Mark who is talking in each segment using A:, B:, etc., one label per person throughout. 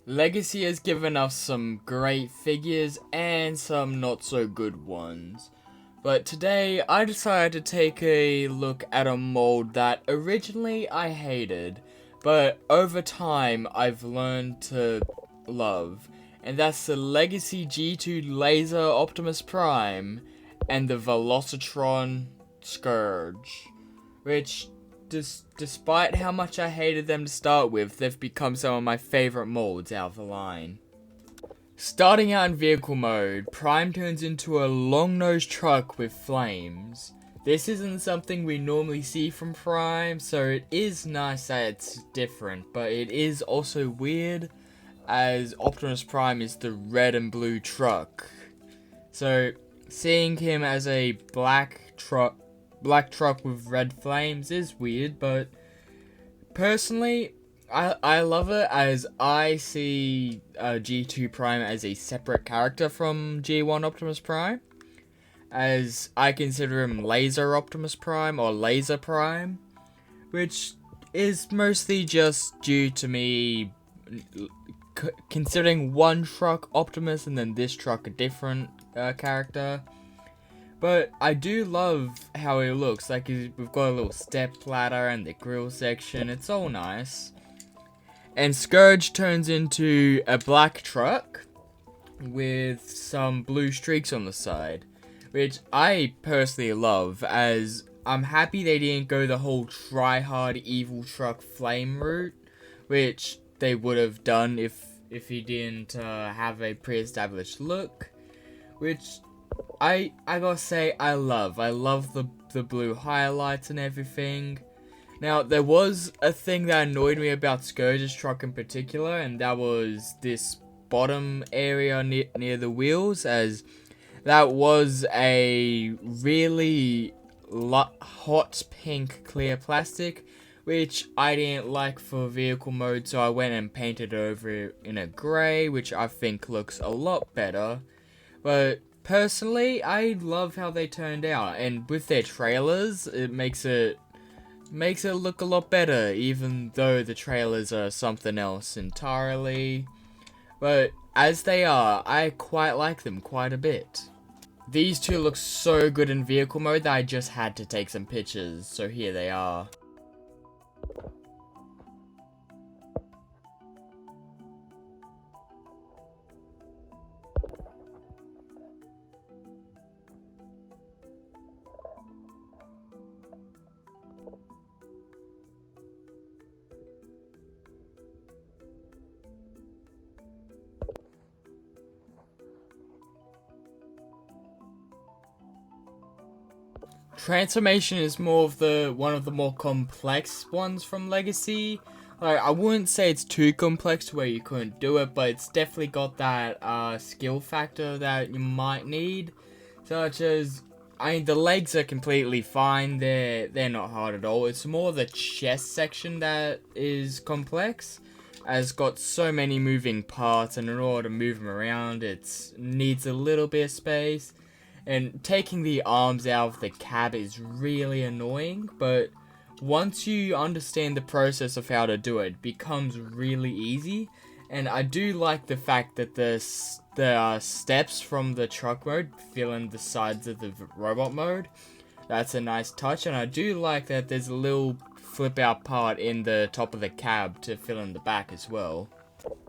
A: Legacy has given us some great figures and some not so good ones. But today I decided to take a look at a mold that originally I hated, but over time I've learned to love. And that's the Legacy G2 Laser Optimus Prime and the Velocitron Scourge. Which, despite how much I hated them to start with, they've become some of my favourite molds out of the line. Starting out in vehicle mode, Prime turns into a long-nosed truck with flames. This isn't something we normally see from Prime, so it is nice that it's different, but it is also weird as Optimus Prime is the red and blue truck. So seeing him as a black truck with red flames is weird, but personally I love it, as I see G2 Prime as a separate character from G1 Optimus Prime, as I consider him Laser Optimus Prime or Laser Prime, which is mostly just due to me considering one truck Optimus and then this truck a different character. But I do love how it looks. Like, we've got a little step ladder and the grill section. It's all nice. And Scourge turns into a black truck with some blue streaks on the side, which I personally love, as I'm happy they didn't go the whole try-hard evil truck flame route, which they would have done if he didn't have a pre-established look, which I gotta say I love the blue highlights and everything. Now, there was a thing that annoyed me about Scourge's truck in particular, and that was this bottom area near the wheels, as that was a really hot pink clear plastic, which I didn't like for vehicle mode, so I went and painted over it in a grey, which I think looks a lot better. But personally, I love how they turned out, and with their trailers, it makes it look a lot better, even though the trailers are something else entirely. But as they are, I quite like them quite a bit. These two look so good in vehicle mode that I just had to take some pictures, so here they are. Transformation is more of one of the more complex ones from Legacy. Like, I wouldn't say it's too complex to where you couldn't do it, but it's definitely got that skill factor that you might need. Such as, I mean, the legs are completely fine. They're not hard at all. It's more the chest section that is complex, as it's got so many moving parts, and in order to move them around, it needs a little bit of space. And taking the arms out of the cab is really annoying, but once you understand the process of how to do it, it becomes really easy. And I do like the fact that the steps from the truck mode fill in the sides of the robot mode. That's a nice touch, and I do like that there's a little flip out part in the top of the cab to fill in the back as well.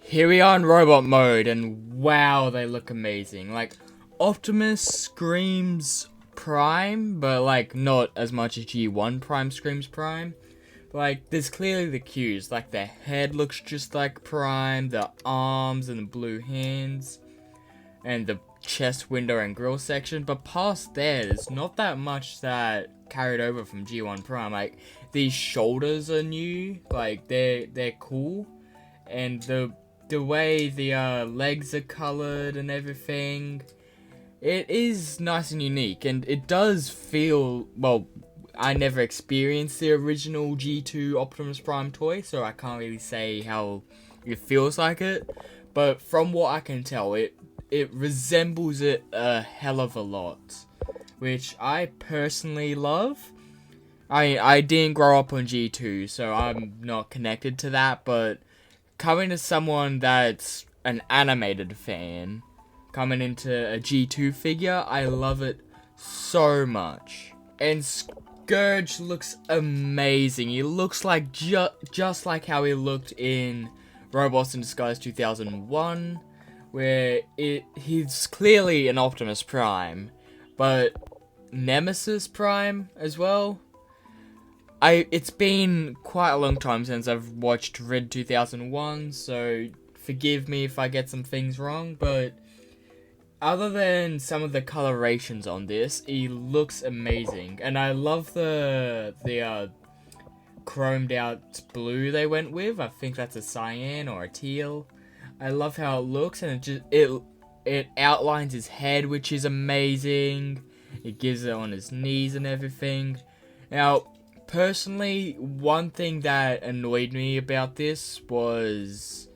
A: Here we are in robot mode, and wow, they look amazing. Like, Optimus screams Prime, but like not as much as G1 Prime screams Prime. Like, there's clearly the cues, like the head looks just like Prime, the arms and the blue hands, and the chest window and grill section, but past there's not that much that carried over from G1 Prime. Like, these shoulders are new, like they're cool, and the way the legs are colored and everything, it is nice and unique, and it does feel, well, I never experienced the original G2 Optimus Prime toy, so I can't really say how it feels like it, but from what I can tell, it resembles it a hell of a lot, which I personally love. I didn't grow up on G2, so I'm not connected to that, but coming to someone that's an animated fan, coming into a G2 figure, I love it so much. And Scourge looks amazing. He looks like just like how he looked in Robots in Disguise 2001, where he's clearly an Optimus Prime, but Nemesis Prime as well. It's been quite a long time since I've watched Red 2001, so forgive me if I get some things wrong, but other than some of the colorations on this, he looks amazing. And I love the chromed out blue they went with. I think that's a cyan or a teal. I love how it looks, and it outlines his head, which is amazing. It gives it on his knees and everything. Now, personally, one thing that annoyed me about this was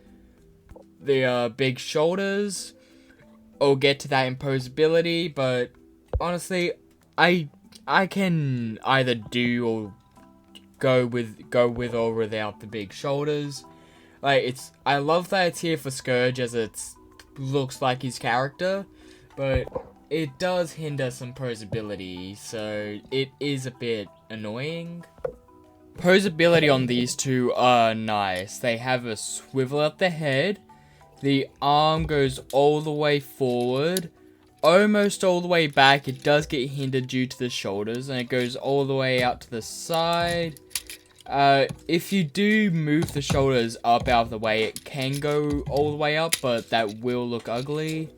A: the big shoulders. I'll get to that imposability, but honestly, I can either do or go with or without the big shoulders. Like, I love that it's here for Scourge, as it looks like his character, but it does hinder some posability, so it is a bit annoying. Posability on these two are nice. They have a swivel at the head, the arm goes all the way forward, almost all the way back. It does get hindered due to the shoulders, and it goes all the way out to the side. If you do move the shoulders up out of the way, it can go all the way up, but that will look ugly.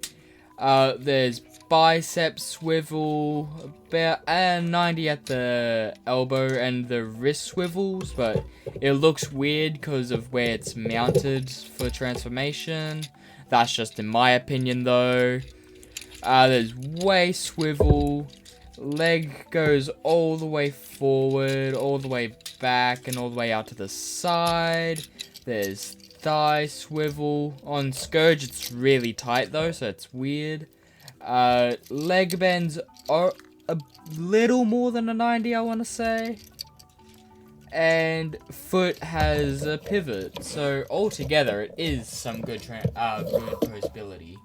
A: There's bicep swivel, about 90 at the elbow, and the wrist swivels, but it looks weird because of where it's mounted for transformation. That's just in my opinion though. There's waist swivel, leg goes all the way forward, all the way back, and all the way out to the side. There's thigh swivel. On Scourge it's really tight though, so it's weird. Leg bends are a little more than a 90, I want to say. And foot has a pivot, so altogether it is some good posability.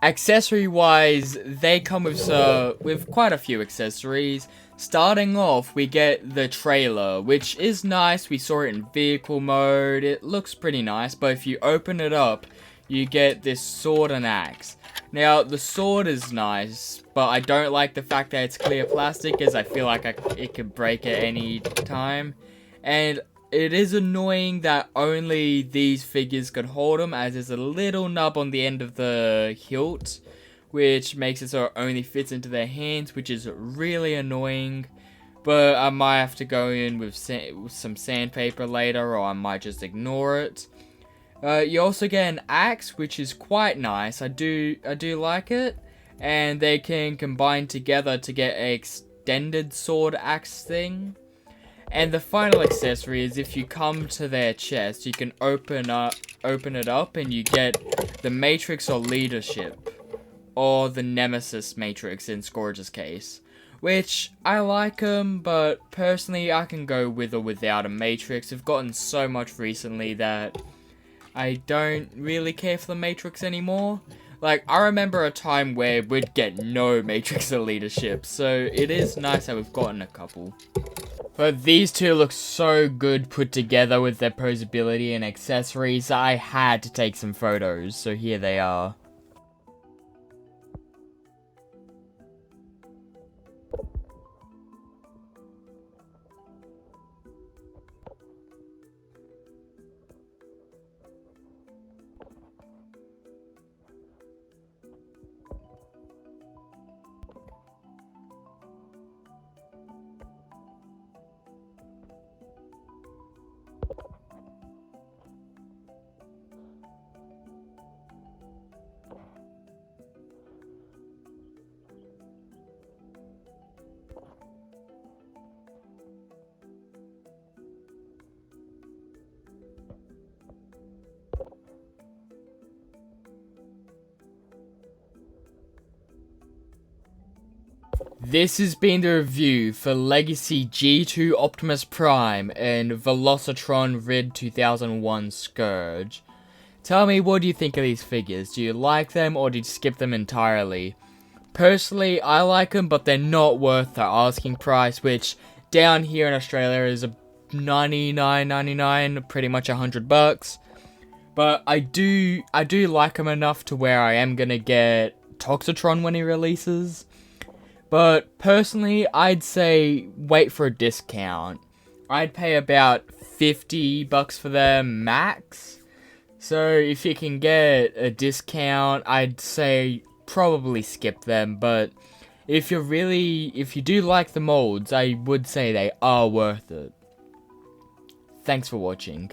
A: Accessory wise, they come with quite a few accessories. Starting off, we get the trailer, which is nice. We saw it in vehicle mode. It looks pretty nice, but if you open it up, you get this sword and axe. Now, the sword is nice, but I don't like the fact that it's clear plastic, as I feel like it could break at any time. And it is annoying that only these figures could hold them, as there's a little nub on the end of the hilt, which makes it so it only fits into their hands, which is really annoying. But I might have to go in with some sandpaper later, or I might just ignore it. You also get an axe, which is quite nice. I do like it, and they can combine together to get an extended sword axe thing. And the final accessory is, if you come to their chest, you can open it up, and you get the Matrix or Leadership, or the Nemesis Matrix in Scourge's case. Which, I like them, but personally I can go with or without a Matrix. I've gotten so much recently that I don't really care for the Matrix anymore. Like, I remember a time where we'd get no Matrix or Leadership, so it is nice that we've gotten a couple. But these two look so good put together with their posability and accessories. I had to take some photos, so here they are. This has been the review for Legacy G2 Optimus Prime and Velocitron Red 2001 Scourge. Tell me, what do you think of these figures? Do you like them, or do you skip them entirely? Personally, I like them, but they're not worth the asking price, which down here in Australia is a $99.99, pretty much $100. But I do like them enough to where I am gonna get Toxitron when he releases. But personally, I'd say wait for a discount. I'd pay about $50 for them max. So if you can get a discount, I'd say probably skip them. But if you do like the molds, I would say they are worth it. Thanks for watching.